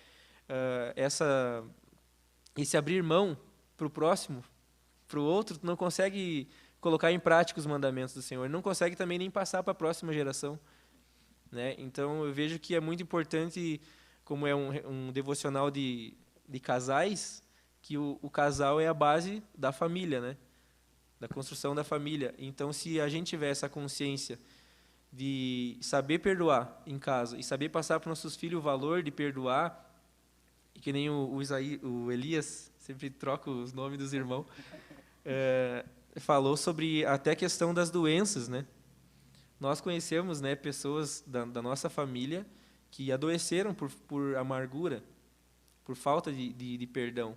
esse abrir mão para o próximo, para o outro, tu não consegue colocar em prática os mandamentos do Senhor. Não consegue também nem passar para a próxima geração, né? Então, eu vejo que é muito importante, como é um devocional de casais, que o casal é a base da família, né? Da construção da família. Então, se a gente tiver essa consciência de saber perdoar em casa e saber passar para os nossos filhos o valor de perdoar, e que nem o Elias, sempre troca os nomes dos irmãos, falou sobre até a questão das doenças, né? Nós conhecemos, né, pessoas da nossa família que adoeceram por amargura, por falta de perdão,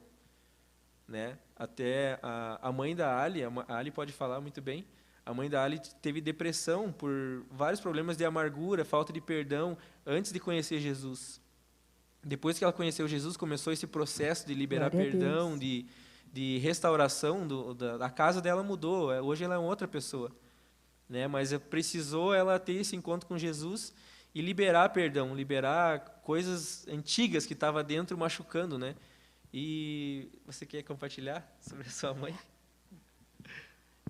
né? Até a mãe da Ali, a Ali pode falar muito bem, a mãe da Ali teve depressão por vários problemas de amargura, falta de perdão, antes de conhecer Jesus. Depois que ela conheceu Jesus, começou esse processo de liberar perdão, de restauração, a casa dela mudou, hoje ela é outra pessoa, né? Mas precisou ela ter esse encontro com Jesus e liberar perdão, liberar coisas antigas que estavam dentro machucando, né? E você quer compartilhar sobre a sua mãe?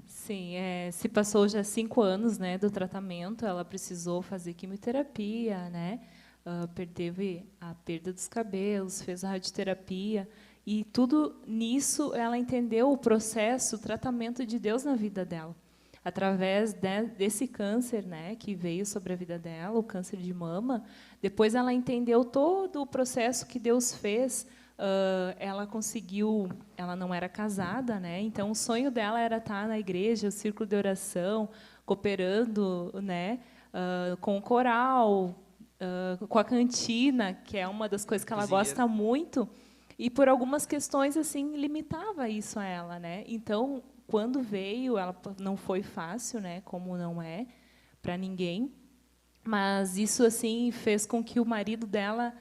Sim, se passou já 5 anos, né, do tratamento, ela precisou fazer quimioterapia, né? Teve a perda dos cabelos, fez a radioterapia, e tudo nisso ela entendeu o processo, o tratamento de Deus na vida dela. Através desse câncer, né, que veio sobre a vida dela, o câncer de mama, depois ela entendeu todo o processo que Deus fez. Ela conseguiu, ela não era casada, né? Então o sonho dela era estar na igreja, o círculo de oração, cooperando, né, com o coral, com a cantina, que é uma das coisas que ela gosta muito, e por algumas questões assim limitava isso a ela, né? Então, quando veio, ela não foi fácil, né? Como não é para ninguém, mas isso assim fez com que o marido dela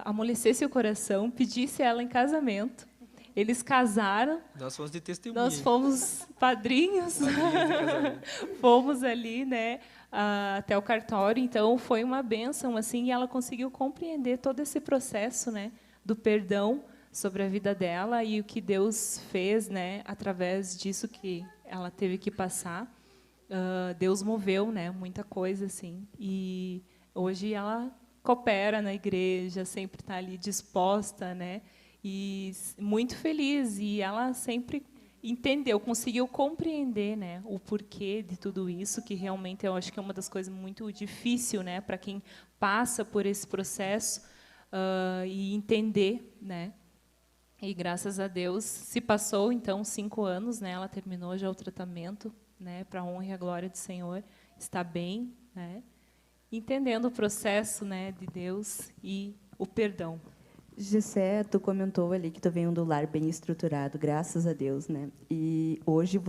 amolecesse o coração, pedisse ela em casamento. Eles casaram. Nós fomos de testemunha. Nós fomos padrinhos. Fomos ali, né, até o cartório. Então foi uma bênção, assim, e ela conseguiu compreender todo esse processo, né, do perdão sobre a vida dela e o que Deus fez, né, através disso que ela teve que passar. Deus moveu, né, muita coisa, assim. E hoje ela coopera na igreja, sempre está ali disposta, né? E muito feliz. E ela sempre entendeu, conseguiu compreender, né, o porquê de tudo isso, que realmente eu acho que é uma das coisas muito difícil, né, para quem passa por esse processo, e entender, né? E graças a Deus se passou então 5 anos, né? Ela terminou já o tratamento, né? Para a honra e a glória do Senhor, está bem, né? Entendendo o processo, né, de Deus e o perdão. Gessé, tu comentou ali que tu vem do lar bem estruturado, graças a Deus, né? E hoje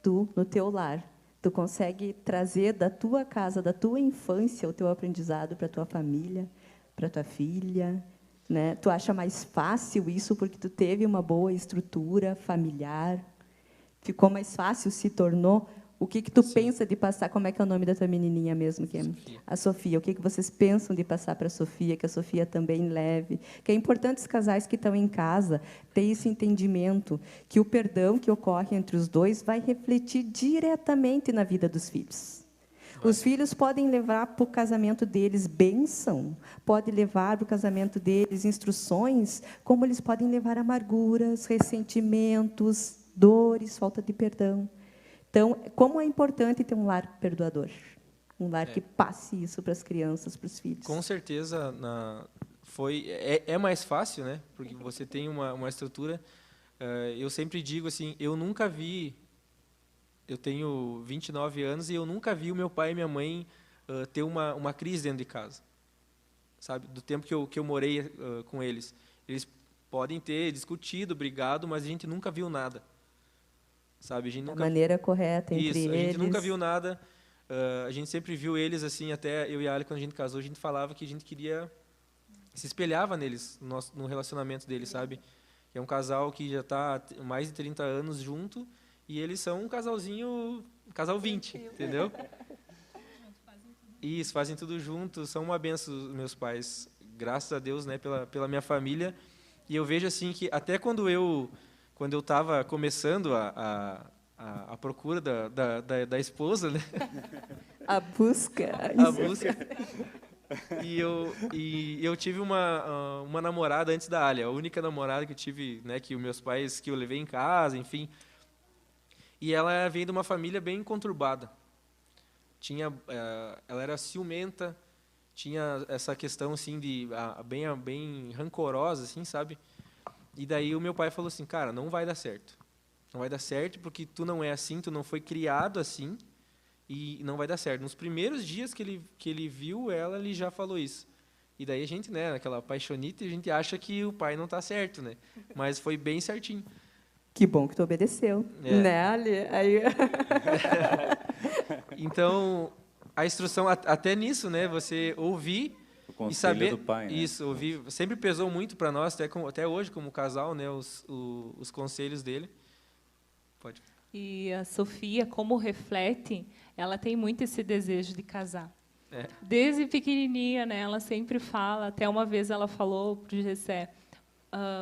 tu no teu lar, tu consegue trazer da tua casa, da tua infância, o teu aprendizado para tua família, para tua filha, né? Tu acha mais fácil isso porque tu teve uma boa estrutura familiar? Ficou mais fácil, se tornou? O que tu pensa de passar? Como é que é o nome da tua menininha mesmo? Que é a Sofia. O que vocês pensam de passar para a Sofia, que a Sofia também leve? Que é importante os casais que estão em casa ter esse entendimento que o perdão que ocorre entre os dois vai refletir diretamente na vida dos filhos. Os filhos podem levar para o casamento deles bênção, podem levar para o casamento deles instruções, como eles podem levar amarguras, ressentimentos, dores, falta de perdão. Então, como é importante ter um lar perdoador, um lar que passe isso para as crianças, para os filhos. Com certeza, é mais fácil, né? Porque você tem uma estrutura. Eu sempre digo assim, eu nunca vi eu tenho 29 anos e eu nunca vi o meu pai e minha mãe ter uma crise dentro de casa, sabe? Do tempo que eu morei com eles. Eles podem ter discutido, brigado, mas a gente nunca viu nada, sabe? A gente Da nunca maneira correta entre Isso, a gente nunca eles. viu nada. A gente sempre viu eles assim, até eu e a Ali, quando a gente casou, a gente falava que a gente queria, se espelhava neles, no relacionamento deles, sabe? É um casal que já está há mais de 30 anos junto e eles são um casalzinho, casal 20, entendeu? Isso, fazem tudo junto, são uma benção os meus pais, graças a Deus, né, pela minha família. E eu vejo assim que até quando eu estava começando a procura da esposa, né? A busca. A busca. E eu tive uma namorada antes da Alia, a única namorada que eu tive, né, que os meus pais, que eu levei em casa, enfim. E ela veio de uma família bem conturbada. Ela era ciumenta, tinha essa questão assim bem rancorosa, assim, sabe? E daí o meu pai falou assim, cara, não vai dar certo. Não vai dar certo porque tu não é assim, tu não foi criado assim. E não vai dar certo. Nos primeiros dias que ele viu ela, ele já falou isso. E daí a gente, né, naquela paixonite, a gente acha que o pai não está certo, né? Mas foi bem certinho. Que bom que tu obedeceu, né, Ali? Aí... Então, a instrução, até nisso, né, você ouvir e saber... do pai, né? Isso, ouvir. Sempre pesou muito para nós, até hoje, como casal, né, os conselhos dele. Pode. E a Sofia, como reflete, ela tem muito esse desejo de casar. É. Desde pequenininha, né, ela sempre fala, até uma vez ela falou para o Gessé,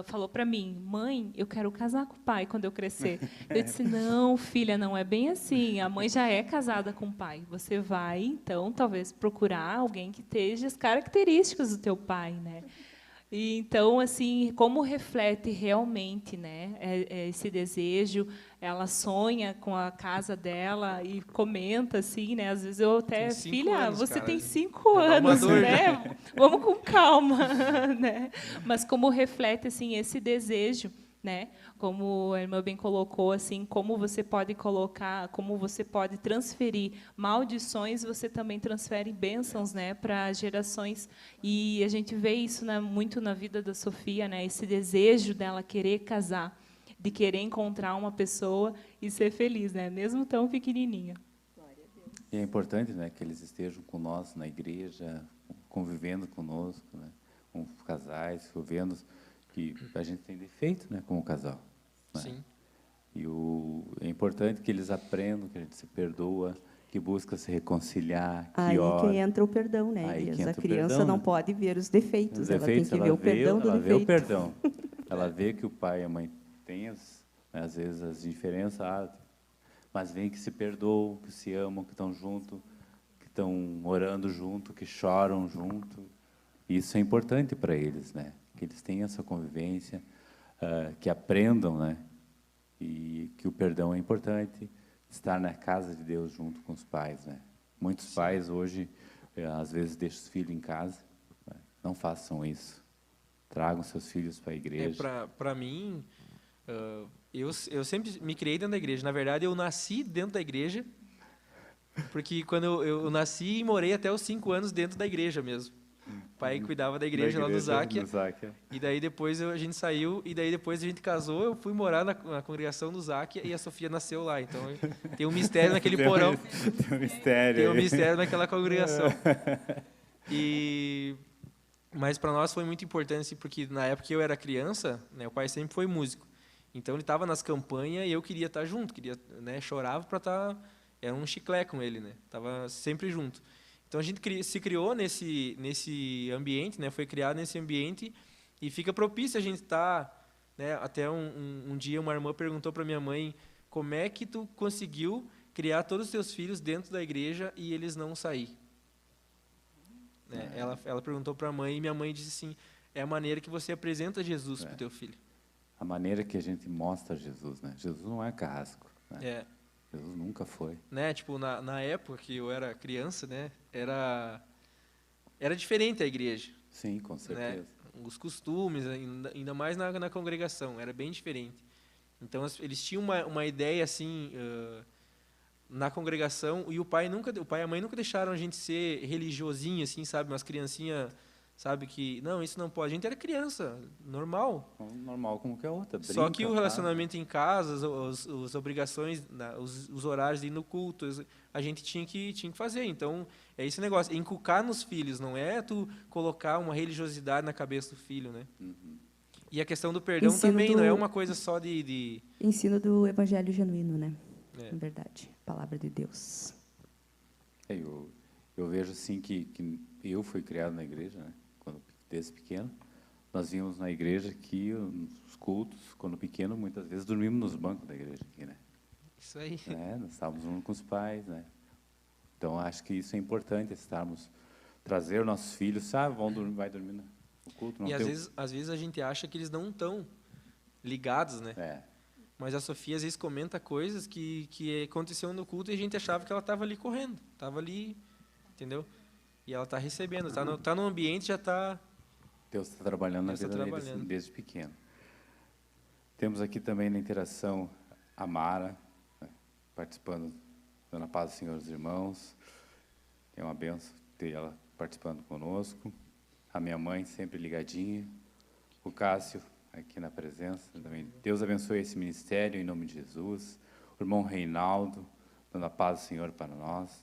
falou para mim, mãe, eu quero casar com o pai quando eu crescer. Eu disse, não, filha, não é bem assim. A mãe já é casada com o pai. Você vai, então, talvez procurar alguém que esteja as características do teu pai, né? E, então, assim, como reflete realmente, né, esse desejo? Ela sonha com a casa dela e comenta assim, né? Às vezes eu até, filha, anos, você cara. tem 5 anos, né? Vamos com calma, né? Mas como reflete assim esse desejo, né? Como a irmã bem colocou, assim, como você pode colocar, como você pode transferir maldições, você também transfere bênçãos, né, para gerações. E a gente vê isso, né, muito na vida da Sofia, né? Esse desejo dela querer casar, de querer encontrar uma pessoa e ser feliz, né? Mesmo tão pequenininha. E é importante, né, que eles estejam com nós na igreja, convivendo conosco, né, com casais, vendo que a gente tem defeito, né, como casal. Né? Sim. E é importante que eles aprendam que a gente se perdoa, que busca se reconciliar, que Aí ora. que entra o perdão, né, Aí Elias? que A entra o criança perdão, não né? pode ver os defeitos, Os ela tem defeitos, que ver o perdão do ela vê o defeito. perdão. Ela vê que o pai e a mãe têm, às vezes, as diferenças, mas vem que se perdoam, que se amam, que estão juntos, que estão orando junto, que choram junto. Isso é importante para eles, né? Que eles tenham essa convivência, que aprendam, né? E que o perdão é importante, estar na casa de Deus junto com os pais, né? Muitos pais hoje, às vezes, deixam os filhos em casa. Né? Não façam isso. Tragam seus filhos para a igreja. Para mim, eu sempre me criei dentro da igreja. Na verdade, eu nasci dentro da igreja, porque quando eu nasci e morei até os 5 anos dentro da igreja mesmo. O pai cuidava da igreja lá do Záquia. E daí depois a gente saiu, e daí depois a gente casou, eu fui morar na congregação do Záquia e a Sofia nasceu lá. Então tem um mistério naquele porão. Tem um mistério. Tem um mistério naquela congregação. Mas para nós foi muito importante, porque na época que eu era criança, né, o pai sempre foi músico. Então ele estava nas campanhas e eu queria estar junto, né, chorava para estar, era um chiclete com ele, né, estava sempre junto. Então a gente se criou nesse ambiente, né, foi criado nesse ambiente e fica propício a gente estar, né, até um dia uma irmã perguntou para minha mãe, como é que tu conseguiu criar todos os teus filhos dentro da igreja e eles não sair? Né, ela perguntou para a mãe e minha mãe disse assim, é a maneira que você apresenta Jesus para o teu filho. A maneira que a gente mostra Jesus, né? Jesus não é carrasco, né? Jesus nunca foi. Né, tipo, na época que eu era criança, né, era diferente a igreja. Sim, com certeza. Né? Os costumes, ainda mais na congregação, era bem diferente. Então, eles tinham uma ideia, assim, na congregação, e o pai e a mãe nunca deixaram a gente ser religiosinho, assim, sabe? Umas criancinhas, sabe, que, não, isso não pode. A gente era criança, normal. Normal como que é outra. Só Brinca, que o relacionamento em casa, as obrigações, os horários de ir no culto, a gente tinha que fazer. Então, é esse negócio, inculcar nos filhos, não é tu colocar uma religiosidade na cabeça do filho, né? E a questão do perdão também, não é uma coisa só de... Ensino do evangelho genuíno, né? É. Na verdade, palavra de Deus. Eu vejo assim que eu fui criado na igreja, né? Desde pequeno. Nós vínhamos na igreja aqui, nos cultos, quando pequeno, muitas vezes dormimos nos bancos da igreja aqui, né? Isso aí. Nós estávamos junto com os pais, né? Então, acho que isso é importante, trazer os nossos filhos, vai dormir no culto. Não E às vezes a gente acha que eles não estão ligados, né? Mas a Sofia às vezes comenta coisas que aconteceu no culto e a gente achava que ela estava ali correndo, estava ali, entendeu? E ela está recebendo, está no ambiente, já está... Deus está trabalhando na vida deles desde pequeno. Temos aqui também na interação a Mara, né, participando, dando a paz do Senhor aos irmãos. É uma benção ter ela participando conosco. A minha mãe sempre ligadinha. O Cássio aqui na presença também. Deus abençoe esse ministério em nome de Jesus. O irmão Reinaldo, dando a paz do Senhor para nós.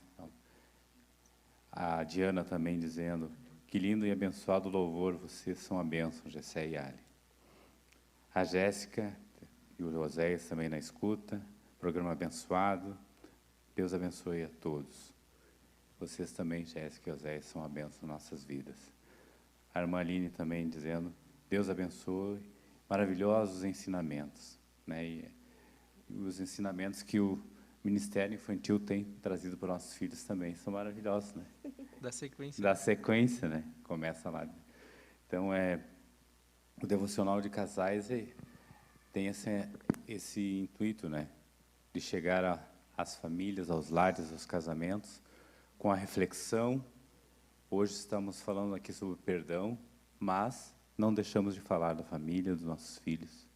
A Diana também dizendo: que lindo e abençoado louvor, vocês são a bênção, Gessé e Ali. A Jéssica e o Oséias também na escuta, programa abençoado. Deus abençoe a todos. Vocês também, Jéssica e Oséias, são a bênção em nossas vidas. A irmã Aline também dizendo: Deus abençoe, maravilhosos ensinamentos, né? E os ensinamentos que o Ministério Infantil tem trazido para nossos filhos também são maravilhosos, né? Da sequência, né? Começa lá. Então, o devocional de casais tem esse intuito, né? De chegar às famílias, aos lares, aos casamentos, com a reflexão. Hoje estamos falando aqui sobre perdão, mas não deixamos de falar da família, dos nossos filhos,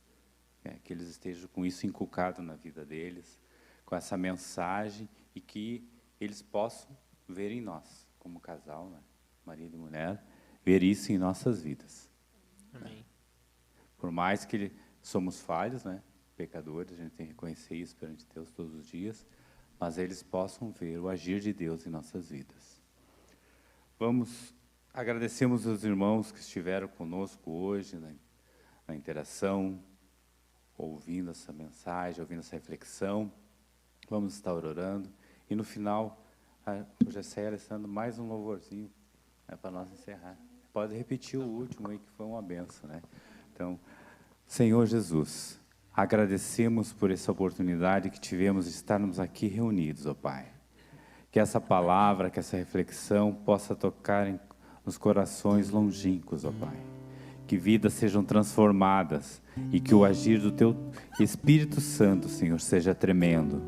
que eles estejam com isso inculcado na vida deles, com essa mensagem, e que eles possam ver em nós, como casal, né, marido e mulher, ver isso em nossas vidas. Amém. Né? Por mais que somos falhos, né, pecadores, a gente tem que reconhecer isso perante Deus todos os dias, mas eles possam ver o agir de Deus em nossas vidas. Agradecemos os irmãos que estiveram conosco hoje na interação, ouvindo essa mensagem, ouvindo essa reflexão. Vamos estar orando. E no final, o Gessé e Alessandro, mais um louvorzinho para nós encerrar. Pode repetir o último aí, que foi uma benção, né? Então, Senhor Jesus, agradecemos por essa oportunidade que tivemos de estarmos aqui reunidos, ó Pai. Que essa palavra, que essa reflexão possa tocar nos corações longínquos, ó Pai. Que vidas sejam transformadas e que o agir do Teu Espírito Santo, Senhor, seja tremendo.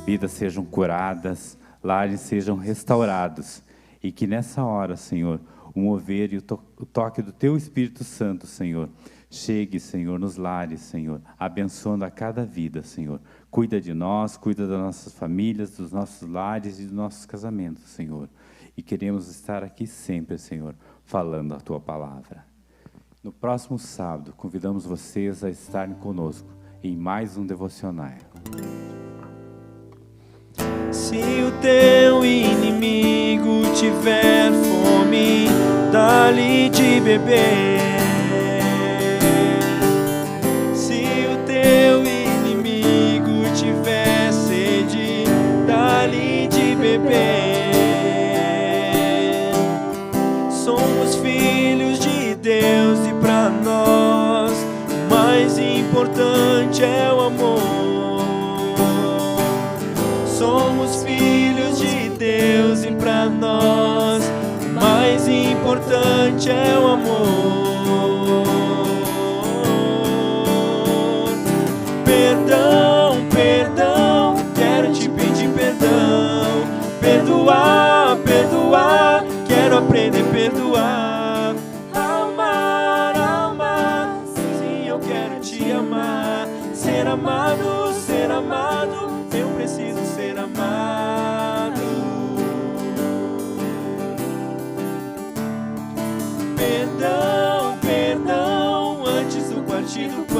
Vidas sejam curadas, lares sejam restaurados, e que nessa hora, Senhor, o mover e o toque do Teu Espírito Santo, Senhor, chegue, Senhor, nos lares, Senhor, abençoando a cada vida, Senhor. Cuida de nós, cuida das nossas famílias, dos nossos lares e dos nossos casamentos, Senhor. E queremos estar aqui sempre, Senhor, falando a Tua palavra. No próximo sábado, convidamos vocês a estarem conosco em mais um devocional. Se o teu inimigo tiver fome, dá-lhe de beber. Se o teu inimigo tiver sede, dá-lhe de beber. Somos filhos de Deus e para nós o mais importante é o amor. Somos filhos de Deus e para nós o mais importante é o amor. Perdão, perdão, quero te pedir perdão. Perdoar, perdoar, quero aprender a perdoar. Amar, amar, sim, eu quero te amar. Ser amado, eu preciso ser amado. partido o pão.